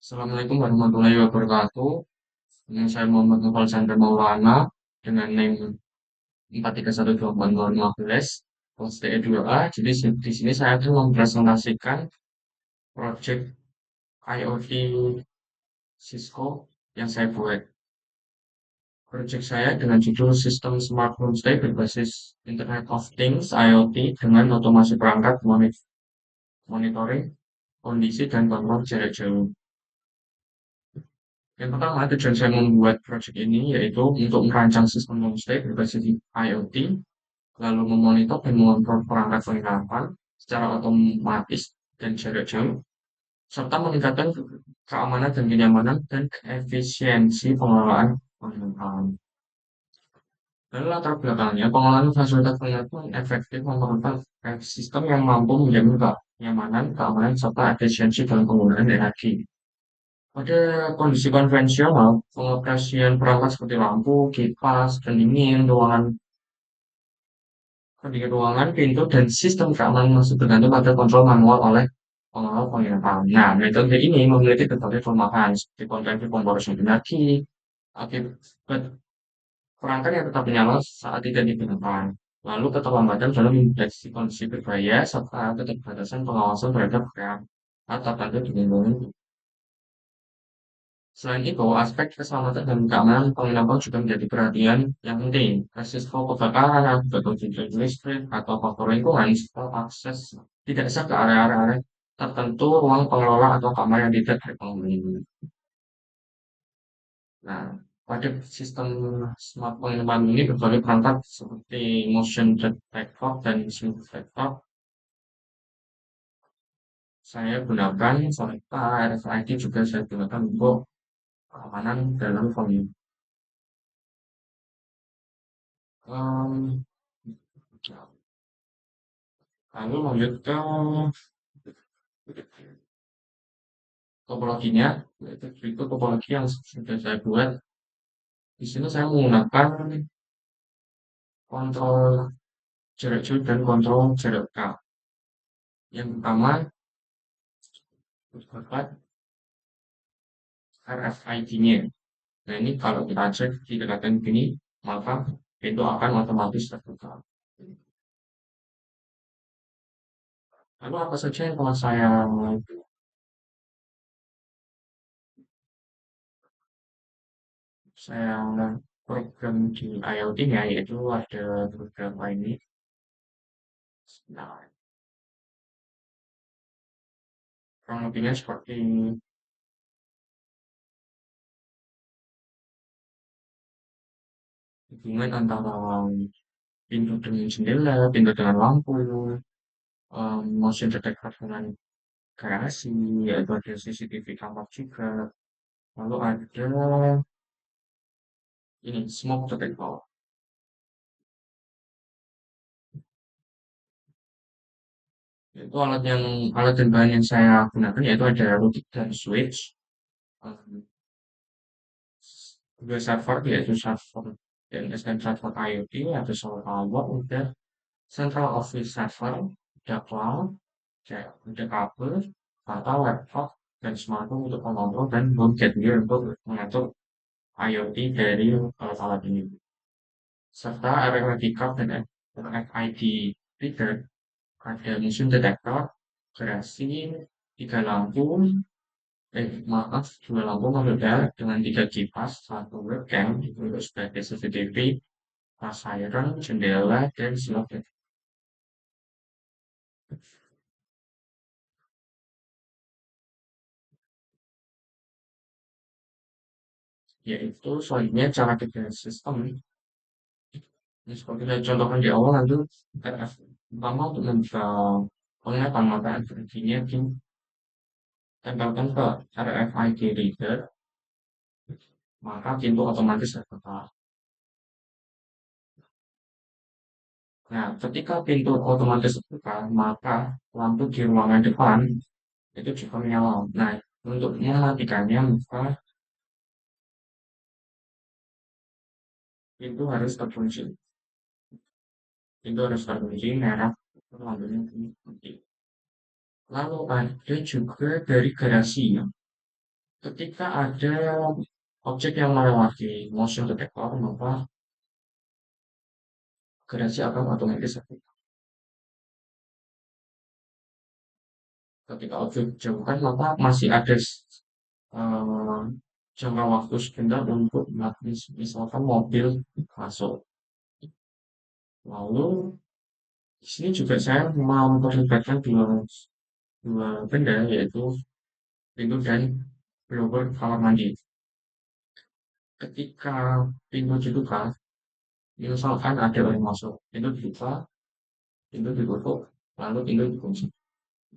Assalamualaikum warahmatullahi wabarakatuh. Dengan saya Muhammad Noval Chandra Maulana dengan NIM 4312815 POSDE 2A. Jadi di sini saya akan mempresentasikan project IoT Cisco yang saya buat. Project saya dengan judul Sistem Smart Homestay berbasis Internet of Things IoT dengan otomasi perangkat monitoring kondisi dan kontrol jarak jauh. Yang pertama, tujuan saya membuat project ini yaitu untuk merancang sistem homestay berbasis IoT, lalu memonitor dan mengontrol perangkat penginapan secara otomatis dan jarak jauh, serta meningkatkan keamanan dan kenyamanan dan efisiensi pengelolaan penginapan. Lalu latar belakangnya, pengelolaan fasilitas penginapan efektif memerlukan sistem yang mampu menjamin kenyamanan, keamanan, serta efisiensi dalam penggunaan energi. Pada kondisi konvensional, pengoperasian perangkat seperti lampu, kipas, pendingin ruangan, pintu, dan sistem keamanan masih bergantung pada kontrol manual oleh pengelola penginapan. Nah, metode ini memiliki berbagai kelemahan seperti potensi pemborosan energi, akibat perangkat yang tetap menyala saat tidak digunakan. Lalu keterlambatan dalam mendeteksi kondisi berbahaya serta keterbatasan pengawasan terhadap perangkat tertentu di lingkungan. Selain itu, aspek keselamatan dan keamanan penginapan juga menjadi perhatian yang penting. Resiko kebakaran, akibat konflik listrik, atau faktor lingkungan, serta akses tidak sah ke area-area tertentu, ruang pengelola atau kamar yang tidak terpenghuni. Nah, pada sistem smart penginapan ini berbagai perangkat seperti motion detector dan smart detector saya gunakan, serta RFID juga saya gunakan untuk keamanan dalam penginapan. Em, Lalu lanjut ke topologinya, yaitu berikut topologi yang sudah saya buat. Di sini saya menggunakan kontrol jarak jauh dan kontrol jarak dekat. Yang pertama, terdapat RFID-nya. Nah, ini kalau kita cek di dekatan begini, maka itu akan otomatis terbuka. Lalu apa saja yang telah saya program di IoT-nya, yaitu ada beberapa ini. Nah, kurang lebihnya seperti hubungan antara pintu dengan jendela, pintu dengan lampu, motion detector dengan garasi, yaitu ada CCTV kamar juga. Lalu ada ini smoke detector. Itu alat dan bahan yang saya gunakan yaitu ada router dan switch, um, dua server yaitu server DNS dan server IoT, ada server power, udah central office server, ada cloud, ada kabel, atau laptop dan smartphone untuk mengontrol dan home gateway untuk mengatur IoT dari alat-alat ini. Serta RFID card dan RFID reader, ada motion detector, gerasi, tiga lampu, maaf, dua lampu mengendar dengan tiga kipas, satu webcam untuk sebagai CCTV, siren, jendela, dan smoke. Yaitu selanjutnya cara kerja sistem. Ini seperti saya contohkan di awal itu RF. Pertama untuk membuka penglihatan mata energinya ditempelkan ke RFID reader, maka pintu otomatis terbuka. Nah, ketika pintu otomatis terbuka, maka lampu di ruangan depan itu juga menyala. Nah, untuk mematikannya, maka pintu harus terkunci. Pintu harus terkunci, merah, lampunya mati. Lalu ada juga dari garasi ya. Ketika ada objek yang melewati motion detector, maka garasi akan otomatis aktif. Ketika objek dijauhkan, maka masih ada eh, jangka waktu sebentar untuk misalkan mobil masuk. Lalu di sini juga saya mau memperlihatkan dua benda yaitu pintu dan blower kamar mandi. Ketika pintu dibuka, misalkan ada orang masuk, pintu dibuka, pintu ditutup, lalu pintu dikunci.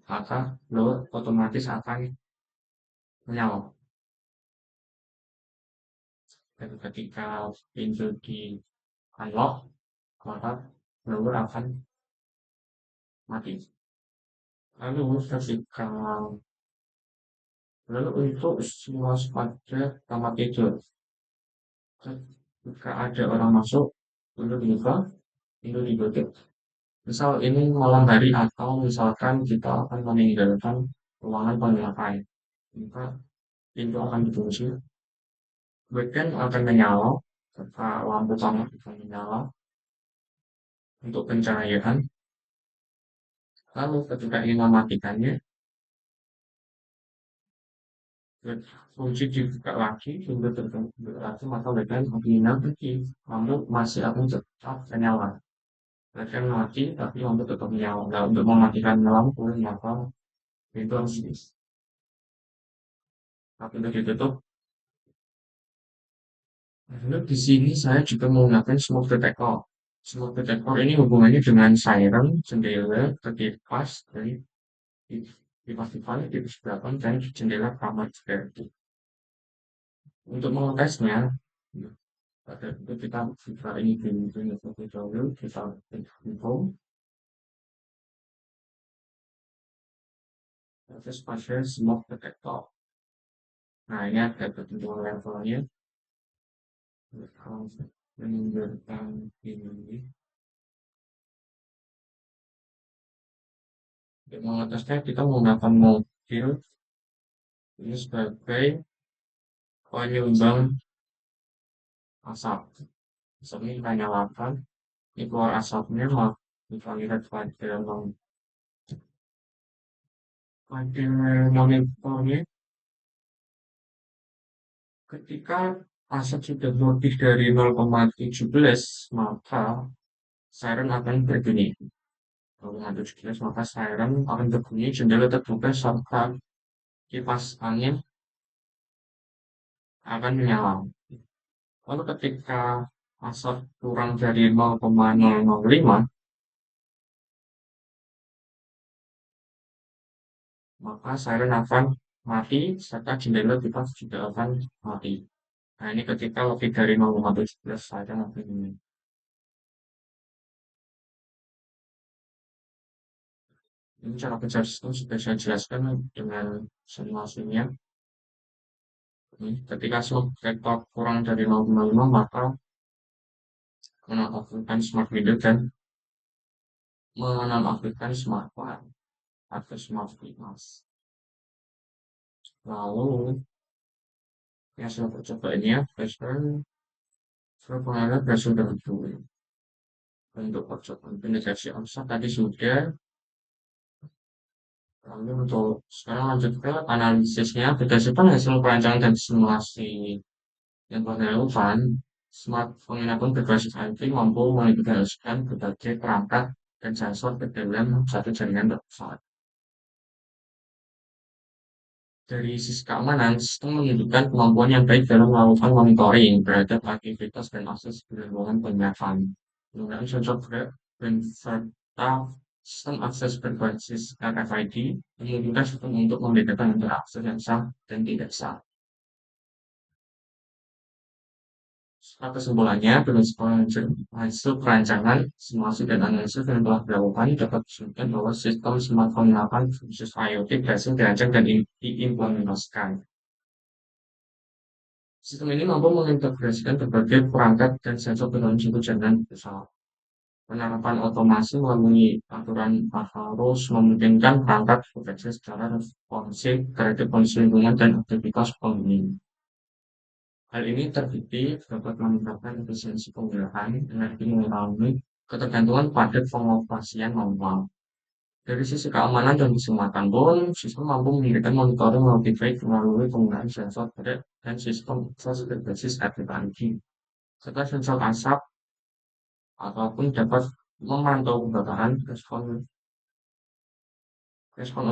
Maka blower otomatis akan menyala. Dan ketika pintu di unlock, maka blower akan mati. Lalu ketika lalu untuk waspada kamar tidur, ketika ada orang masuk, pintu dibuka, pintu ditutup. Misal ini malam hari atau misalkan kita akan meninggalkan ruangan penglihatan, maka pintu akan dikunci, webcam akan menyala, serta lampu kamar akan menyala untuk pencahayaan. Lalu ketika ingin mematikannya, kunci dibuka lagi, pintu terbuka lagi, maka webcam akan pergi, lampu masih akan tetap menyala. Webcam mati, tapi lampu tetap menyala. Nah, untuk mematikan lampu, maka pintu harus pintu ditutup. Lalu di sini saya juga menggunakan smoke detector. Smoke detector ini hubungannya dengan siren, jendela, kipas, dari kipas kipas, kipas belakang, dan jendela kamar juga. Untuk mengetesnya, pada itu kita buka ini di terlebih dahulu, kita info, terus pada smoke detector. Nah, ini ada ketentuan levelnya. Kalau menunjukkan ini, untuk mengetesnya kita menggunakan mobil ini sebagai penyumbang asap. Misalnya kita nyalakan, ini keluar asapnya, kita lihat pada monitornya, ketika asap sudah lebih dari 0,17, maka siren akan berbunyi. 0,17, maka siren akan berbunyi, jendela terbuka, serta kipas angin akan menyala. Lalu ketika asap kurang dari 0,005, maka siren akan mati serta jendela kita juga akan mati. Nah, ini ketika lebih dari 0,17 siren akan ini. Ini cara kerja sistem sudah saya jelaskan dengan simulasinya. Ketika smoke detector kurang dari 0,5 maka menonaktifkan smart window dan menonaktifkan smart light atau smart fitness. Lalu yang saya coba ini ya, saya pengennya versi terdahulu. Untuk percobaan penetrasi omset tadi sudah. Lalu untuk sekarang lanjut ke analisisnya berdasarkan hasil perancangan dan simulasi yang telah dilakukan. Smart penginapan berbasis IP mampu mengintegrasikan berbagai perangkat dan sensor ke dalam satu jaringan tersebut. Dari sisi keamanan, sistem menunjukkan kemampuan yang baik dalam melakukan monitoring terhadap aktivitas dan akses di lingkungan penyiapan. Penggunaan sensor gerak dan serta sistem akses berbasis RFID memungkinkan sistem untuk membedakan antara akses yang sah dan tidak sah. Kesimpulannya, berdasarkan hasil perancangan, simulasi dan analisis yang telah dilakukan, dapat disebutkan bahwa sistem smartphone 8 khusus IoT berhasil dirancang dan diimplementasikan. Sistem ini mampu mengintegrasikan berbagai perangkat dan sensor dalam satu jaringan pesawat. Penerapan otomasi melalui aturan harus memungkinkan perangkat bekerja secara responsif terhadap kondisi lingkungan dan aktivitas penghuni. Hal ini terbukti dapat meningkatkan efisiensi penggunaan energi mengurangi ketergantungan pada pengoperasian manual. Dari sisi keamanan dan keselamatan pun, sistem mampu memberikan monitoring lebih baik melalui penggunaan sensor dan sistem akses berbasis aplikasi. Serta sensor asap ataupun dapat memantau kebakaran respon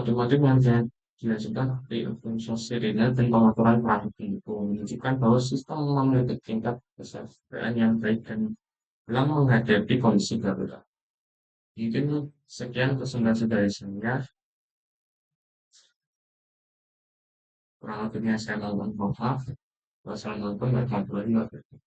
otomatis yang dihasilkan dari fungsi sirine dan pengaturan trafik itu menunjukkan bahwa sistem memiliki tingkat kesadaran yang baik dan dalam menghadapi kondisi darurat. Mungkin sekian presentasi dari saya. Kurang lebihnya saya mohon maaf. Wassalamualaikum warahmatullahi wabarakatuh.